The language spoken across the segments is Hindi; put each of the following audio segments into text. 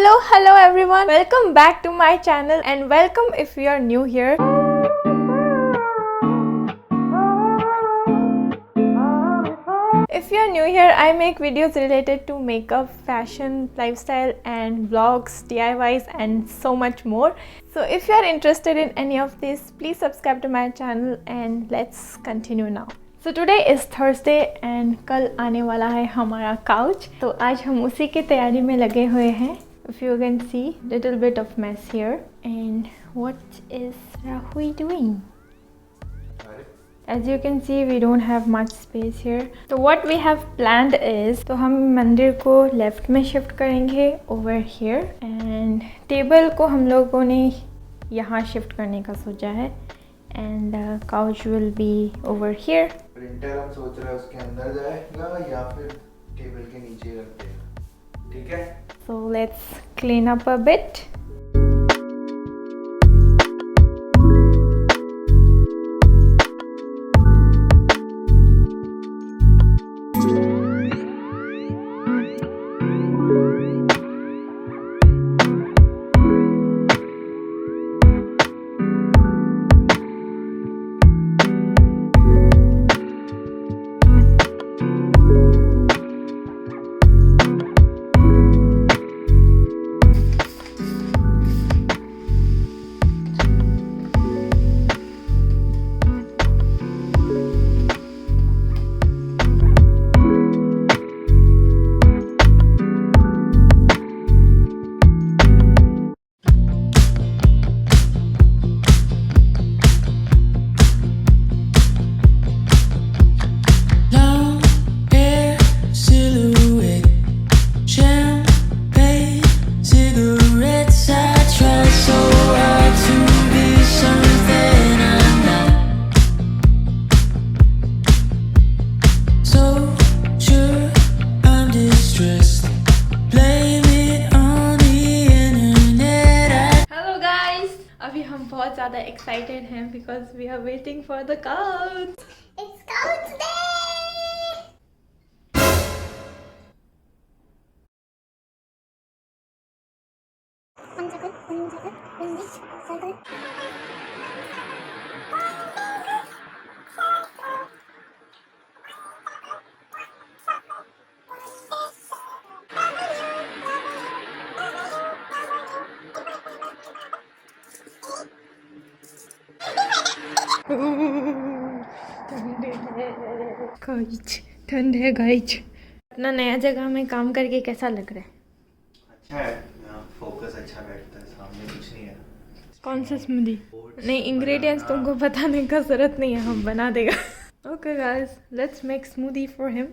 Hello everyone, welcome back to my channel and welcome if you are new here. If you are new here, I make videos related to makeup, fashion, lifestyle and vlogs, DIYs and so much more. So if you are interested in any of this, please subscribe to my channel and let's continue now. So today is Thursday and कल आने वाला है हमारा couch. तो आज हम उसी की तैयारी में लगे हुए हैं. If you can see, little bit of mess here. And what is Rahui doing? As you can see, we don't have much space here. So what we have planned is, तो हम मंदिर को left में shift करेंगे over here. And table को हम लोगों ने यहाँ shift करने का सोचा है. And the couch will be over here. Printer हम सोच रहे हैं उसके अंदर जाएगा या फिर टेबल के नीचे रख देगा, ठीक है? So let's clean up a bit. बहुत ज़्यादा एक्साइटेड हैं because we are waiting for the couch. It's couch day. ठंड है गाइज. अपना नया जगह में काम करके कैसा लग रहा है? अच्छा है, यहाँ फोकस अच्छा बैठता है, सामने कुछ नहीं है. कौन सा स्मूदी? नहीं, इंग्रेडिएंट्स तुमको बताने का जरूरत नहीं है, हम बना देगा. Okay guys, let's make smoothie for him.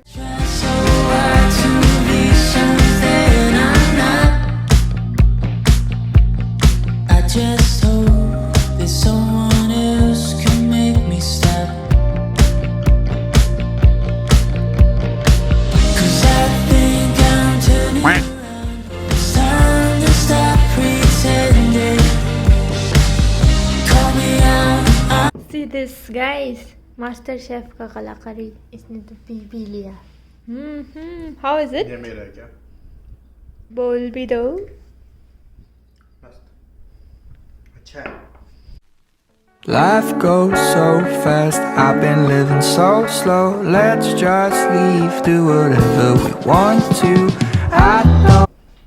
This guys, master chef का कलाकारी इसने तो पी लिया. How is it? ये मेरा है क्या? बोल भी दो. अच्छा है. Life goes so fast, I've been living so slow. Let's just leave, do whatever we want to. I know.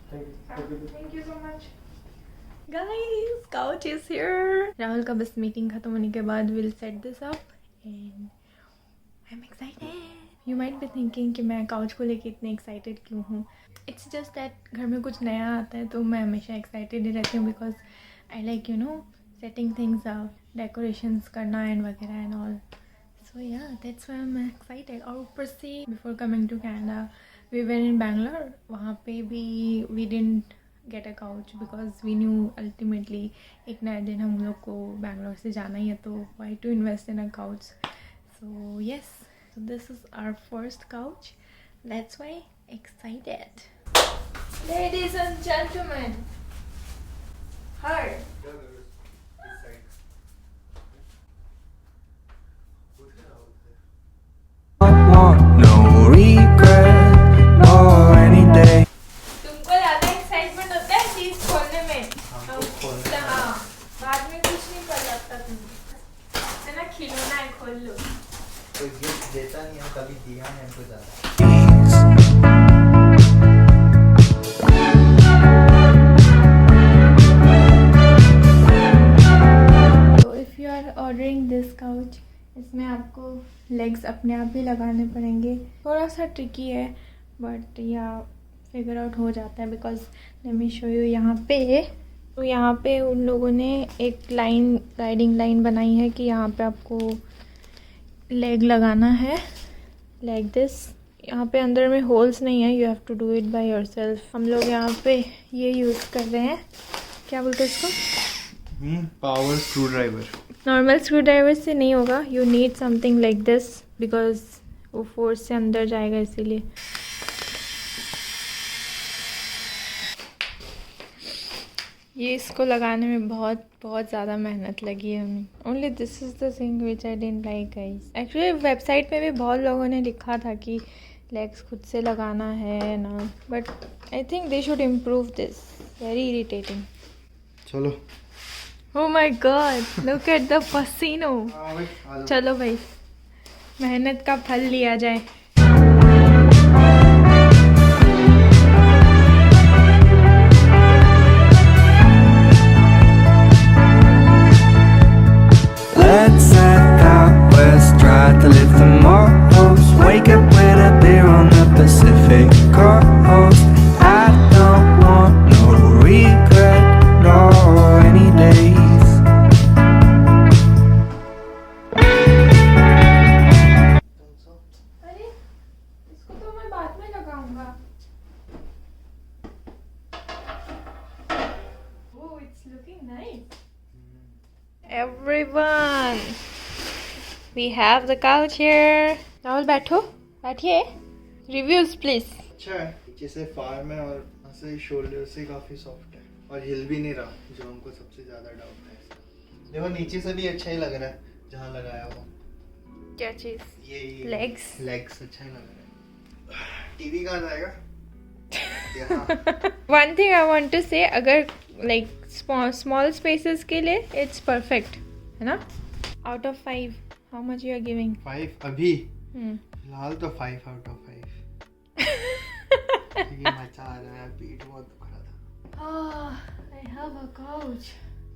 Thank you so much. Guys, couch is here. Rahul का बस मीटिंग खत्म होने के बाद we'll set this up and I'm excited. You might be thinking कि मैं couch को लेके इतने excited क्यों हूँ. It's just that घर में कुछ नया आता है तो मैं हमेशा excited ही रहती हूँ because I like, you know, setting things up, decorations करना and वगैरह and all. So yeah, that's why I'm excited. और ऊपर से before coming to Canada, we were in Bangalore. वहाँ पे भी we didn't get a couch because we knew ultimately एक नया दिन हम लोग को बैंगलोर से जाना ही है, तो why to invest in a couch. So yes, so this is our first couch. That's why excited. Ladies and gentlemen, her. Want no regret, no any day. तुमको ज़्यादा excitement होता है कभी दिया नहीं हमको ज़्यादा। तो if you are ordering this couch, इसमें आपको लेग्स अपने आप ही लगाने पड़ेंगे। थोड़ा सा ट्रिकी है बट या फिगर आउट हो जाता है, because let me show you. यहाँ पे तो यहाँ पे उन लोगों ने एक लाइन, गाइडिंग लाइन बनाई है कि यहाँ पे आपको लेग लगाना है लाइक दिस। यहाँ पे अंदर में होल्स नहीं है, you have to do it by yourself. हम लोग यहाँ पे ये यूज़ कर रहे हैं, क्या बोलते हैं इसको, power screw driver. Normal screw driver से नहीं होगा, you need something like this because वो फोर्स से अंदर जाएगा, इसीलिए। ये इसको लगाने में बहुत बहुत ज़्यादा मेहनत लगी है हमें। Only this is the thing which I didn't like guys. Actually website पे भी बहुत लोगों ने लिखा था कि लेग्स खुद से लगाना है ना, but I think they should improve this. Very irritating. चलो। Oh my God! Look at the पसीनो। चलो भाई, मेहनत का फल लिया जाए। Let's head out west, try to live the most. Wake up with a beer on the Pacific coast. I don't want no regret, no any days. अरे इसको तो मैं बाद में लगाऊंगा। Oh, it's looking nice. Everyone, we have the couch here. Rahul बैठो, बैठिए। Reviews please. अच्छा है, नीचे से फार्म है और ऐसे शोल्डर से काफी सॉफ्ट है और हिल भी नहीं रहा, जो हमको सबसे ज्यादा डाउट है इसका। देखो नीचे से भी अच्छा ही लग रहा है जहाँ लगाया हो। क्या चीज? ये लेग्स अच्छा ही लग रहा है। टीवी कहाँ जाएगा? One thing I want to say, अगर like small spaces के लिए it's perfect, है ना? Out of 5, how much you are giving? 5 अभी फिलहाल तो 5 out of 5। क्योंकि मचा आ रहा है, पीठ बहुत दुख रहा था। I have a couch.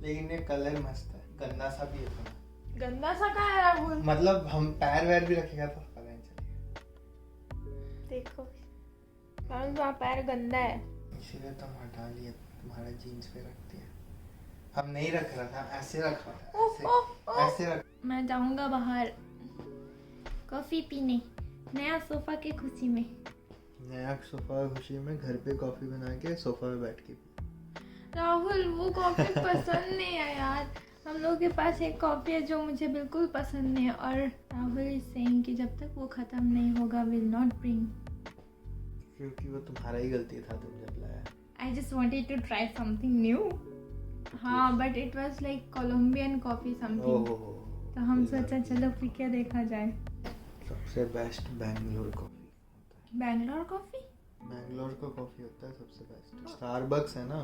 लेकिन ये कलर मस्त है, गंदा सा भी है थोड़ा। गंदा सा कहाँ है राहुल? मतलब हम पैर वैर भी रखेगा तो पता नहीं चलेगा। देखो राहुल, वहाँ पैर गंदा है, इसीलिए तो हम हटा लिए, तुम्हारा जीन्स पे रख दिया। हम नहीं रख रहा था, ऐसे रखा था, ऐसे रख। मैं जाऊंगा बाहर कॉफी पीने, नया सोफा के खुशी में। नया सोफा खुशी में घर पे कॉफी बना के सोफा पे बैठ के। राहुल वो कॉफी पसंद नहीं है यार। हम लोगों के पास एक कॉफी है जो मुझे बिल्कुल पसंद नहीं है, और राहुल इज सेइंग कि जब तक वो खत्म नहीं होगा विल नॉट ब्रिंग। क्योंकि वो तुम्हारा ही गलती था, तुम जब लाया। I just wanted to try something new. हाँ, but it was like Colombian coffee something, तो हम सोचा चलो पी के देखा जाए। सबसे बेस्ट बैंगलोर कॉफी होता है। बैंगलोर कॉफी? बैंगलोर का कॉफी होता है सबसे बेस्ट। स्टारबक्स है ना,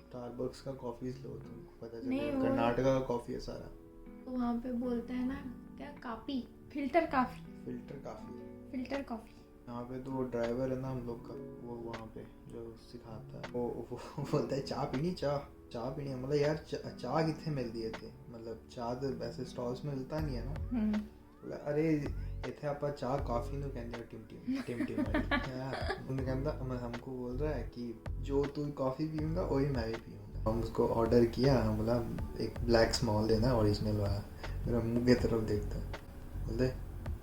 स्टारबक्स का कॉफी लो, तुमको पता चलेगा। कर्नाटका का कॉफी है सारा। तो वहाँ पे बोलते हैं ना क्या, काफी फिल्टर कॉफी। Filter coffee. यहाँ पे तो ड्राइवर है ना हम लोग का, वो वहाँ पे जो सिखाता है, वो बोलता है चाय पीनी, चाय पीनी। मतलब यार चाय कितने मिल दिए थे, मतलब चाय तो वैसे स्टॉल्स में मिलता नहीं है ना। अरे इतने आप चाह कॉफी नु कहते हो टिम यार उन्हें कहता हमको बोल रहा है कि जो तू कॉफी पीऊंगा वही मैं भी पीऊंगा। हम उसको ऑर्डर किया, हम बोला एक ब्लैक स्मॉल देना ओरिजिनल वाला। मेरा मुंह की तरफ देखता बोलते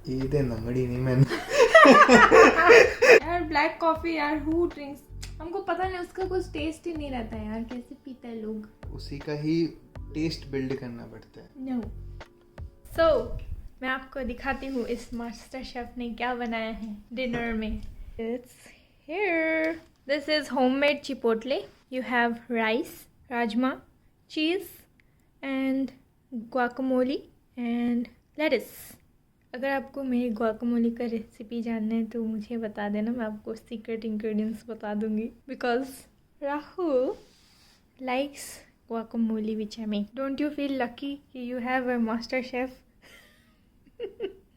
ये दे नंगड़ी नहीं मैंने। यार ब्लैक कॉफी यार, हु ड्रिंक्स? हमको पता नहीं, उसका कुछ टेस्ट ही नहीं रहता यार, कैसे पीते हैं लोग? उसी का ही टेस्ट बिल्ड करना पड़ता है। नो सो मैं आपको दिखाती हूँ इस मास्टर शेफ ने क्या बनाया है डिनर में। It's here. This is homemade chipotle. You have rice, rajma, cheese and गुआकामोली and let's. अगर आपको मेरी गुआकामोली का रेसिपी जानना है तो मुझे बता देना, मैं आपको सीक्रेट इंग्रेडिएंट्स बता दूंगी, because Rahul likes guacamole which I make. Don't you feel lucky you have a master chef?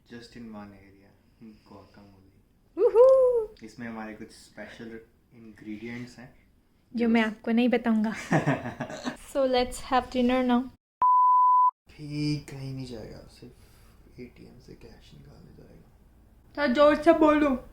Just in one area. guacamole। Woohoo! इसमें हमारे कुछ स्पेशल इंग्रेडिएंट्स हैं जो मैं आपको नहीं बताऊंगा। So let's have dinner now. भी कहीं नहीं जाएगा, सिर्फ एटीएम से कैश निकालने जाएगा। तो जोर से बोलो।